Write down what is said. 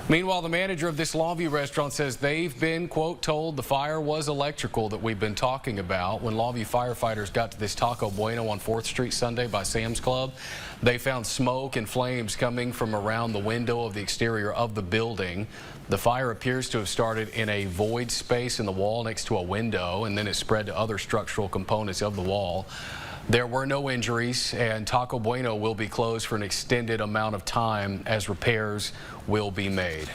Meanwhile, the manager of this Longview restaurant says they've been, quote, told the fire was electrical that we've been talking about. When Longview firefighters got to this Taco Bueno on 4th Street Sunday by Sam's Club, they found smoke and flames coming from around the window of the exterior of the building. The fire appears to have started in a void space in the wall next to a window, and then it spread to other structural components of the wall. There were no injuries, and Taco Bueno will be closed for an extended amount of time as repairs will be made.